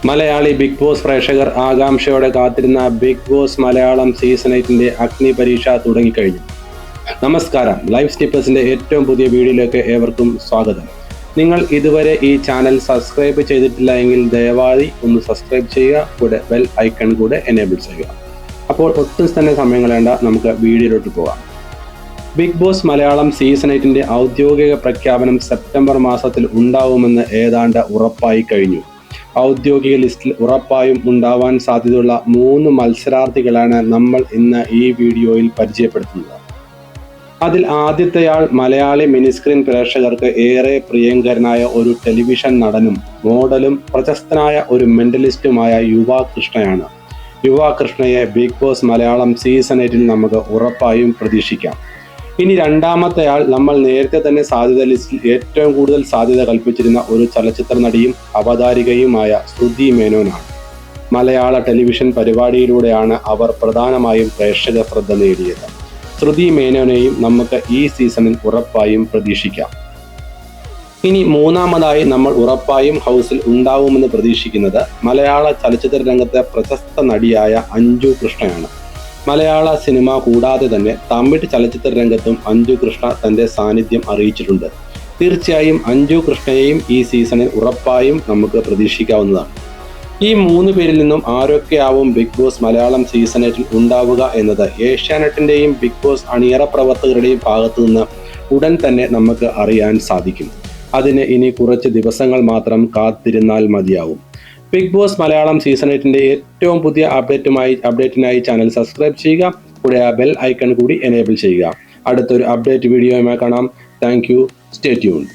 Malayali big boss പ്രേക്ഷകർ ആകാംക്ഷയോടെ കാത്തിരുന്ന ബിഗ് ബോസ് മലയാളം സീസൺ 8 അഗ്നി പരീക്ഷ തുടങ്ങിക്കഴിഞ്ഞു. നമസ്കാരം, ലൈഫ് സ്റ്റിപ്പേഴ്സിന്റെ ഏറ്റവും പുതിയ വീഡിയോയിലേക്ക് ഏവർക്കും സ്വാഗതം. നിങ്ങൾ ഇതുവരെ ഈ ചാനൽ സബ്സ്ക്രൈബ് ചെയ്തിട്ടില്ല എങ്കിൽ ദയവായി ഒന്ന് സബ്സ്ക്രൈബ് ചെയ്യുക, കൂടെ ബെൽ ഐക്കൺ കൂടെ എനേബിൾ ചെയ്യുക. അപ്പോൾ ഒട്ടും തന്നെ സമയം കളയേണ്ട, നമുക്ക് വീഡിയോയിലോട്ട് പോകാം. ബിഗ് ബോസ് മലയാളം സീസൺ 8 ഔദ്യോഗിക പ്രഖ്യാപനം സെപ്റ്റംബർ മാസത്തിൽ ഉണ്ടാവുമെന്ന് ഏതാണ്ട് ഉറപ്പായി കഴിഞ്ഞു. ഔദ്യോഗിക ലിസ്റ്റിൽ ഉറപ്പായും ഉണ്ടാവാൻ സാധ്യതയുള്ള 3 മത്സരാർത്ഥികളാണ് നമ്മൾ ഇന്ന് ഈ വീഡിയോയിൽ പരിചയപ്പെടുത്തുന്നത്. അതിൽ ആദ്യത്തെയാൾ മലയാളി മിനിസ്ക്രീൻ പ്രേക്ഷകർക്ക് ഏറെ പ്രിയങ്കരനായ ഒരു ടെലിവിഷൻ നടനും മോഡലും പ്രശസ്തനായ ഒരു മെന്റലിസ്റ്റുമായ യുവ കൃഷ്ണയാണ്. യുവ കൃഷ്ണയെ ബിഗ് ബോസ് മലയാളം സീസൺ 8 നമുക്ക് ഉറപ്പായും പ്രതീക്ഷിക്കാം. ഇനി രണ്ടാമത്തെയാൾ നമ്മൾ നേരത്തെ തന്നെ സാധ്യത ലിസ്റ്റിൽ ഏറ്റവും കൂടുതൽ സാധ്യത കൽപ്പിച്ചിരുന്ന ഒരു ചലച്ചിത്ര നടിയും അവതാരികയുമായ ശ്രുതി മേനോനാണ്. മലയാള ടെലിവിഷൻ പരിപാടിയിലൂടെയാണ് അവർ പ്രധാനമായും പ്രേക്ഷക ശ്രദ്ധ നേടിയത്. ശ്രുതി മേനോനെയും നമുക്ക് ഈ സീസണിൽ ഉറപ്പായും പ്രതീക്ഷിക്കാം. ഇനി മൂന്നാമതായി നമ്മൾ ഉറപ്പായും ഹൗസിൽ ഉണ്ടാവുമെന്ന് പ്രതീക്ഷിക്കുന്നത് മലയാള ചലച്ചിത്ര രംഗത്തെ പ്രശസ്ത നടിയായ അഞ്ജു കൃഷ്ണയാണ്. മലയാള സിനിമ കൂടാതെ തന്നെ തമിഴ് ചലച്ചിത്ര രംഗത്തും അഞ്ജു കൃഷ്ണ തൻ്റെ സാന്നിധ്യം അറിയിച്ചിട്ടുണ്ട്. തീർച്ചയായും അഞ്ജു കൃഷ്ണയെയും ഈ സീസണിൽ ഉറപ്പായും നമുക്ക് പ്രതീക്ഷിക്കാവുന്നതാണ്. ഈ 3 പേരിൽ നിന്നും ആരൊക്കെയാവും ബിഗ് ബോസ് മലയാളം സീസൺ 8 ഉണ്ടാവുക എന്നത് ഏഷ്യാനെറ്റിൻ്റെയും ബിഗ് ബോസ് അണിയറ പ്രവർത്തകരുടെയും ഭാഗത്തു നിന്ന് ഉടൻ തന്നെ നമുക്ക് അറിയാൻ സാധിക്കും. അതിന് ഇനി കുറച്ച് ദിവസങ്ങൾ മാത്രം കാത്തിരുന്നാൽ മതിയാവും. ബിഗ് ബോസ് മലയാളം സീസൺ 8 ഏറ്റവും പുതിയ അപ്ഡേറ്റിനായി ചാനൽ സബ്സ്ക്രൈബ് ചെയ്യുക, കൂടെ ആ ബെൽ ഐക്കൺ കൂടി എനേബിൾ ചെയ്യുക. അടുത്തൊരു അപ്ഡേറ്റ് വീഡിയോയുമായി കാണാം. Thank you. Stay tuned.